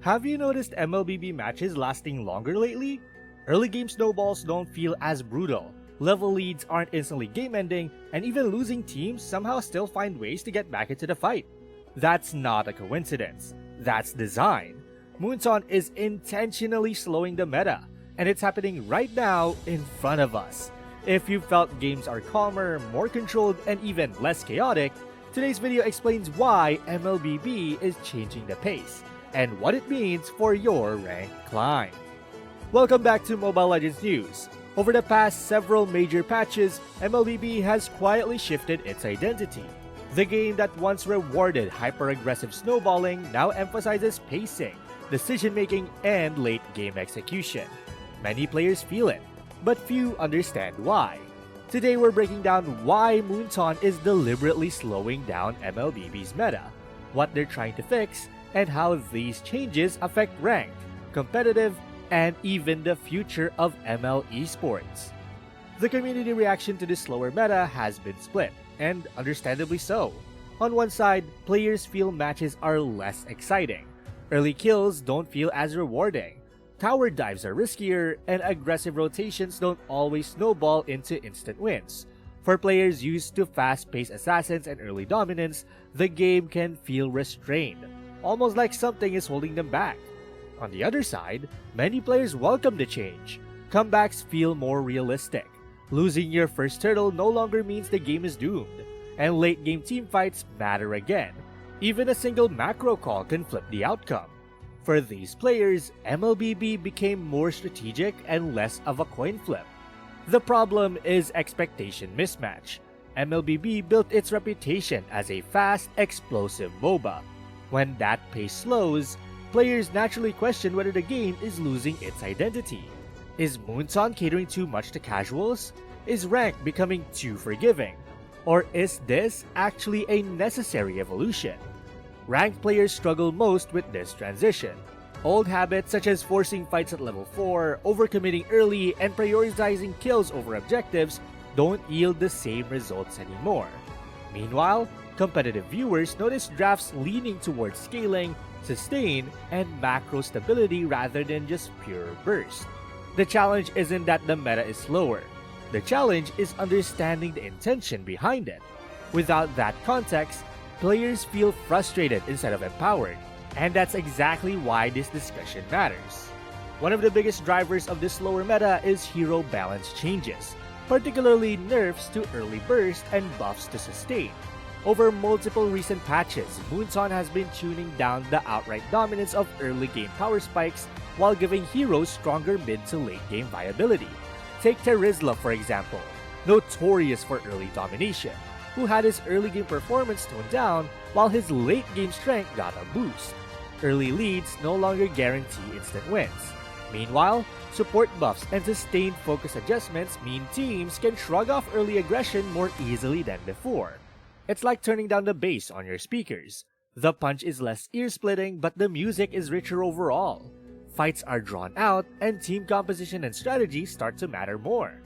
Have you noticed MLBB matches lasting longer lately? Early game snowballs don't feel as brutal, level leads aren't instantly game-ending, and even losing teams somehow still find ways to get back into the fight. That's not a coincidence. That's design. Moonton is intentionally slowing the meta, and it's happening right now in front of us. If you felt games are calmer, more controlled, and even less chaotic, today's video explains why MLBB is changing the pace and what it means for your rank climb. Welcome back to Mobile Legends News. Over the past several major patches, MLBB has quietly shifted its identity. The game that once rewarded hyper-aggressive snowballing now emphasizes pacing, decision-making, and late-game execution. Many players feel it, but few understand why. Today we're breaking down why Moonton is deliberately slowing down MLBB's meta, what they're trying to fix, and how these changes affect rank, competitive, and even the future of ML esports. The community reaction to this slower meta has been split, and understandably so. On one side, players feel matches are less exciting. Early kills don't feel as rewarding. Tower dives are riskier, and aggressive rotations don't always snowball into instant wins. For players used to fast-paced assassins and early dominance, the game can feel restrained, almost like something is holding them back. On the other side, many players welcome the change. Comebacks feel more realistic. Losing your first turtle no longer means the game is doomed, and late-game teamfights matter again. Even a single macro call can flip the outcome. For these players, MLBB became more strategic and less of a coin flip. The problem is expectation mismatch. MLBB built its reputation as a fast, explosive MOBA. When that pace slows, players naturally question whether the game is losing its identity. Is Moonton catering too much to casuals? Is rank becoming too forgiving? Or is this actually a necessary evolution? Ranked players struggle most with this transition. Old habits such as forcing fights at level 4, overcommitting early, and prioritizing kills over objectives don't yield the same results anymore. Meanwhile, competitive viewers notice drafts leaning towards scaling, sustain, and macro stability rather than just pure burst. The challenge isn't that the meta is slower. The challenge is understanding the intention behind it. Without that context, players feel frustrated instead of empowered, and that's exactly why this discussion matters. One of the biggest drivers of this slower meta is hero balance changes, particularly nerfs to early burst and buffs to sustain. Over multiple recent patches, Moonton has been tuning down the outright dominance of early game power spikes while giving heroes stronger mid to late game viability. Take Terizla for example, notorious for early domination, who had his early game performance toned down while his late game strength got a boost. Early leads no longer guarantee instant wins. Meanwhile, support buffs and sustained focus adjustments mean teams can shrug off early aggression more easily than before. It's like turning down the bass on your speakers. The punch is less ear-splitting, but the music is richer overall. Fights are drawn out, and team composition and strategy start to matter more.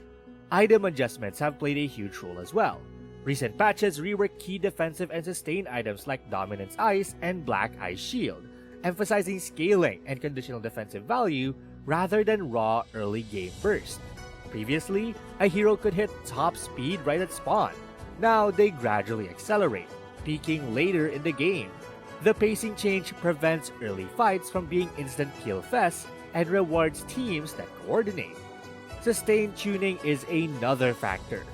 Item adjustments have played a huge role as well. Recent patches rework key defensive and sustain items like Dominance Ice and Black Ice Shield, emphasizing scaling and conditional defensive value rather than raw early game burst. Previously, a hero could hit top speed right at spawn. Now they gradually accelerate, peaking later in the game. The pacing change prevents early fights from being instant kill fests and rewards teams that coordinate. Sustained tuning is another factor.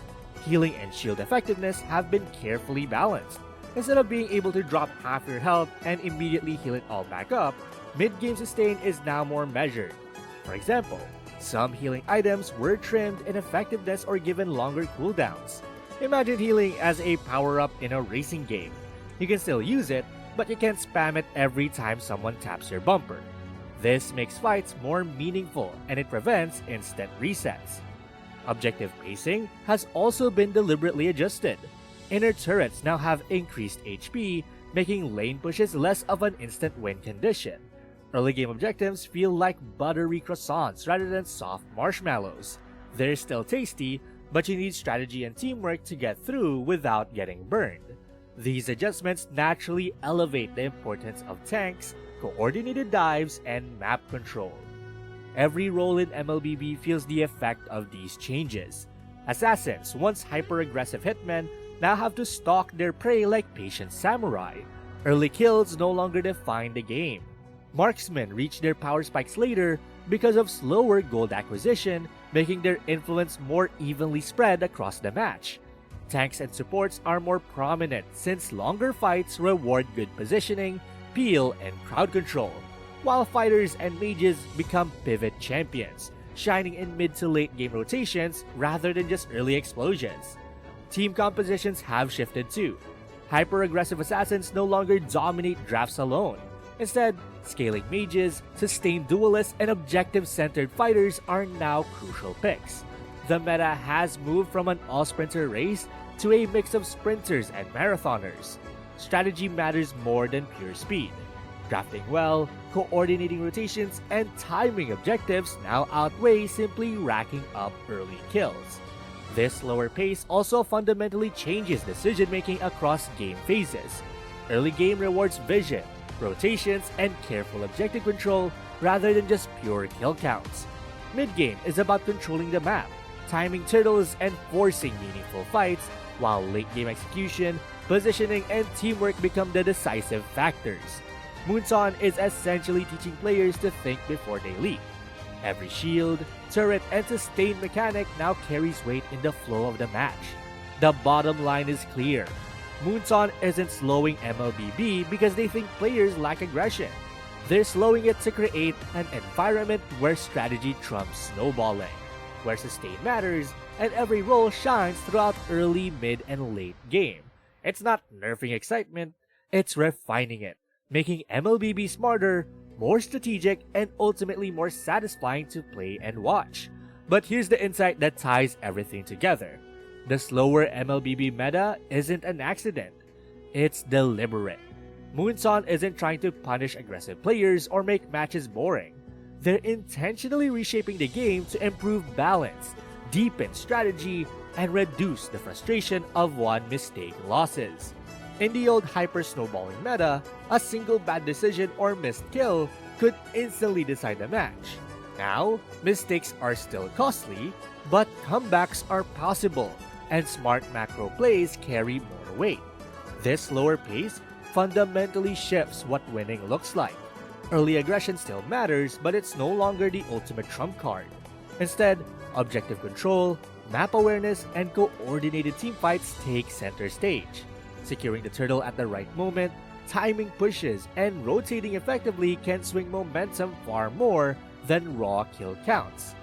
Healing and shield effectiveness have been carefully balanced. Instead of being able to drop half your health and immediately heal it all back up, mid-game sustain is now more measured. For example, some healing items were trimmed in effectiveness or given longer cooldowns. Imagine healing as a power-up in a racing game. You can still use it, but you can't spam it every time someone taps your bumper. This makes fights more meaningful and it prevents instant resets. Objective pacing has also been deliberately adjusted. Inner turrets now have increased HP, making lane pushes less of an instant win condition. Early game objectives feel like buttery croissants rather than soft marshmallows. They're still tasty, but you need strategy and teamwork to get through without getting burned. These adjustments naturally elevate the importance of tanks, coordinated dives, and map control. Every role in MLBB feels the effect of these changes. Assassins, once hyper-aggressive hitmen, now have to stalk their prey like patient samurai. Early kills no longer define the game. Marksmen reach their power spikes later because of slower gold acquisition, making their influence more evenly spread across the match. Tanks and supports are more prominent since longer fights reward good positioning, peel, and crowd control, while fighters and mages become pivot champions, shining in mid to late game rotations rather than just early explosions. Team compositions have shifted too. Hyper-aggressive assassins no longer dominate drafts alone. Instead, scaling mages, sustained duelists, and objective-centered fighters are now crucial picks. The meta has moved from an all-sprinter race to a mix of sprinters and marathoners. Strategy matters more than pure speed. Drafting well, coordinating rotations, and timing objectives now outweigh simply racking up early kills. This slower pace also fundamentally changes decision-making across game phases. Early game rewards vision, rotations, and careful objective control rather than just pure kill counts. Mid-game is about controlling the map, timing turtles, and forcing meaningful fights, while late-game execution, positioning, and teamwork become the decisive factors. Moonton is essentially teaching players to think before they leap. Every shield, turret, and sustain mechanic now carries weight in the flow of the match. The bottom line is clear. Moonton isn't slowing MLBB because they think players lack aggression. They're slowing it to create an environment where strategy trumps snowballing, where sustain matters, and every role shines throughout early, mid, and late game. It's not nerfing excitement, it's refining it, making MLBB smarter, more strategic, and ultimately more satisfying to play and watch. But here's the insight that ties everything together. The slower MLBB meta isn't an accident. It's deliberate. Moonton isn't trying to punish aggressive players or make matches boring. They're intentionally reshaping the game to improve balance, deepen strategy, and reduce the frustration of one-mistake losses. In the old hyper-snowballing meta, a single bad decision or missed kill could instantly decide the match. Now, mistakes are still costly, but comebacks are possible, and smart macro plays carry more weight. This slower pace fundamentally shifts what winning looks like. Early aggression still matters, but it's no longer the ultimate trump card. Instead, objective control, map awareness, and coordinated teamfights take center stage. Securing the turtle at the right moment, timing pushes, and rotating effectively can swing momentum far more than raw kill counts.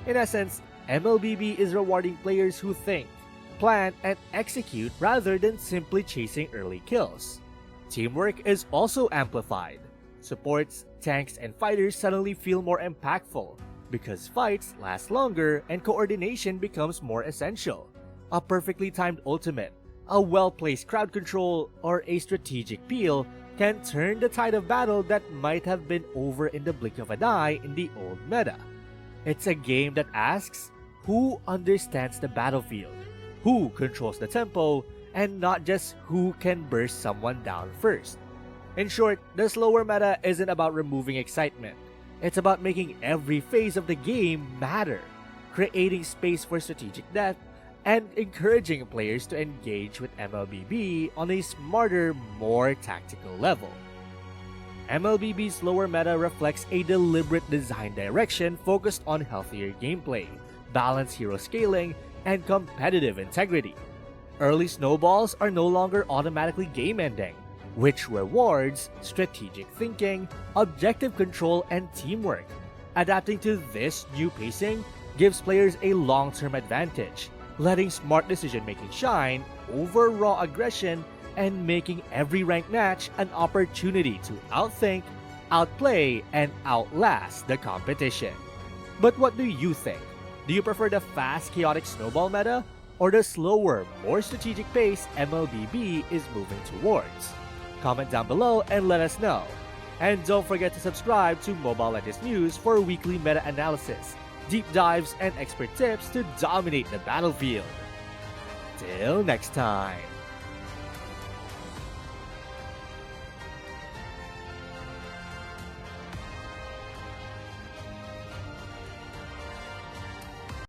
In essence, MLBB is rewarding players who think, plan, and execute rather than simply chasing early kills. Teamwork is also amplified. Supports, tanks, and fighters suddenly feel more impactful because fights last longer and coordination becomes more essential. A perfectly timed ultimate, a well-placed crowd control, or a strategic peel can turn the tide of battle that might have been over in the blink of an eye in the old meta. It's a game that asks, who understands the battlefield, who controls the tempo, and not just who can burst someone down first. In short, the slower meta isn't about removing excitement. It's about making every phase of the game matter, creating space for strategic depth, and encouraging players to engage with MLBB on a smarter, more tactical level. MLBB's slower meta reflects a deliberate design direction focused on healthier gameplay, balanced hero scaling, and competitive integrity. Early snowballs are no longer automatically game-ending, which rewards strategic thinking, objective control, and teamwork. Adapting to this new pacing gives players a long-term advantage, letting smart decision-making shine over raw aggression and making every ranked match an opportunity to outthink, outplay, and outlast the competition. But what do you think? Do you prefer the fast, chaotic snowball meta or the slower, more strategic pace MLBB is moving towards? Comment down below and let us know. And don't forget to subscribe to Mobile Legends News for weekly meta-analysis, deep dives, and expert tips to dominate the battlefield. Till next time!